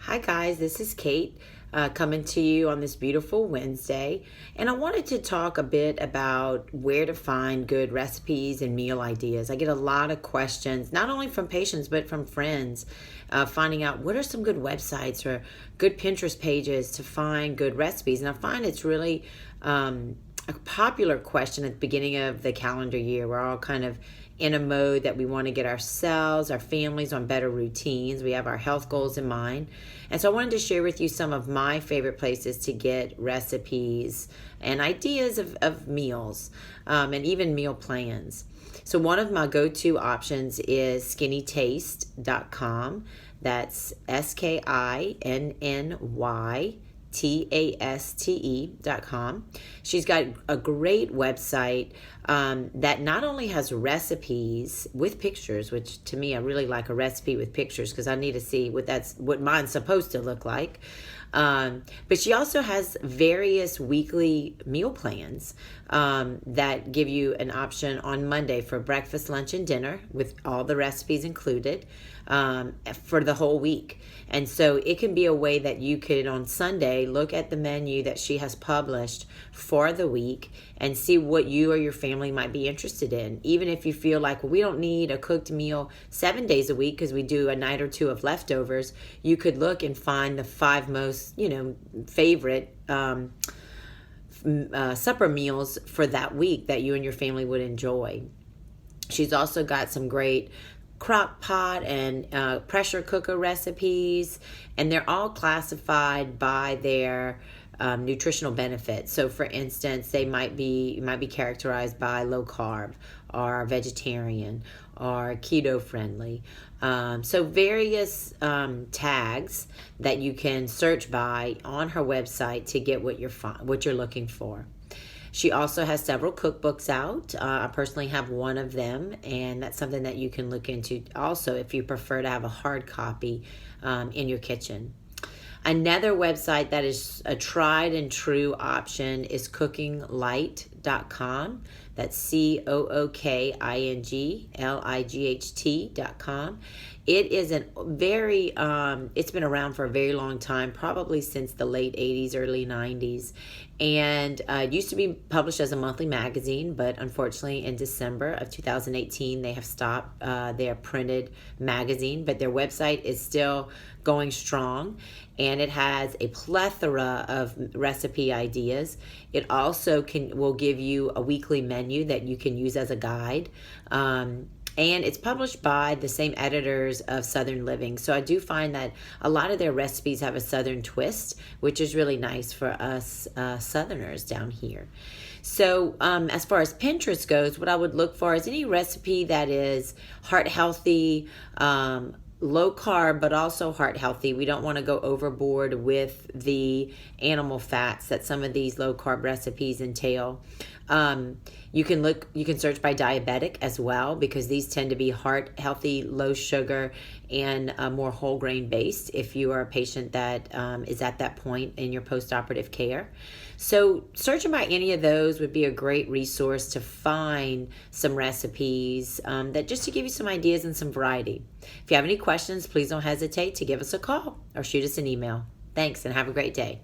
Hi guys, this is Kate coming to you on this beautiful Wednesday, and I wanted to talk a bit about where to find good recipes and meal ideas. I get a lot of questions, not only from patients but from friends, finding out what are some good websites or good Pinterest pages to find good recipes. And I find it's really a popular question at the beginning of the calendar year. We're all kind of in a mode that we want to get ourselves, our families on better routines. We have our health goals in mind. And so I wanted to share with you some of my favorite places to get recipes and ideas of meals and even meal plans. So one of my go-to options is skinnytaste.com. That's SKINNYTASTE.com. She's got a great website that not only has recipes with pictures, which to me I really like a recipe with pictures because I need to see what mine's supposed to look like. But she also has various weekly meal plans that give you an option on Monday for breakfast, lunch, and dinner with all the recipes included for the whole week. And so it can be a way that you could on Sunday look at the menu that she has published for the week and see what you or your family might be interested in. Even if you feel like, well, we don't need a cooked meal 7 days a week because we do a night or two of leftovers, you could look and find the 5 most, favorite supper meals for that week that you and your family would enjoy. She's also got some great crock pot and pressure cooker recipes, and they're all classified by their nutritional benefits. So for instance, they might be characterized by low carb or vegetarian or keto friendly. So various tags that you can search by on her website to get what you're looking for. She also has several cookbooks out. I personally have one of them, and that's something that you can look into also if you prefer to have a hard copy in your kitchen. Another website that is a tried and true option is cookinglight.com. That's COOKINGLIGHT.com. It is it's been around for a very long time, probably since the late 80s, early 90s. And it used to be published as a monthly magazine, but unfortunately in December of 2018, they have stopped their printed magazine, but their website is still going strong, and it has a plethora of recipe ideas. It also will give you a weekly menu that you can use as a guide. And it's published by the same editors of Southern Living. So I do find that a lot of their recipes have a Southern twist, which is really nice for us Southerners down here. So as far as Pinterest goes, what I would look for is any recipe that is heart healthy, low carb, but also heart healthy. We don't want to go overboard with the animal fats that some of these low carb recipes entail. You can search by diabetic as well, because these tend to be heart healthy, low sugar, and more whole grain based if you are a patient that is at that point in your post-operative care. So searching by any of those would be a great resource to find some recipes that just to give you some ideas and some variety. If you have any questions, please don't hesitate to give us a call or shoot us an email. Thanks, and have a great day.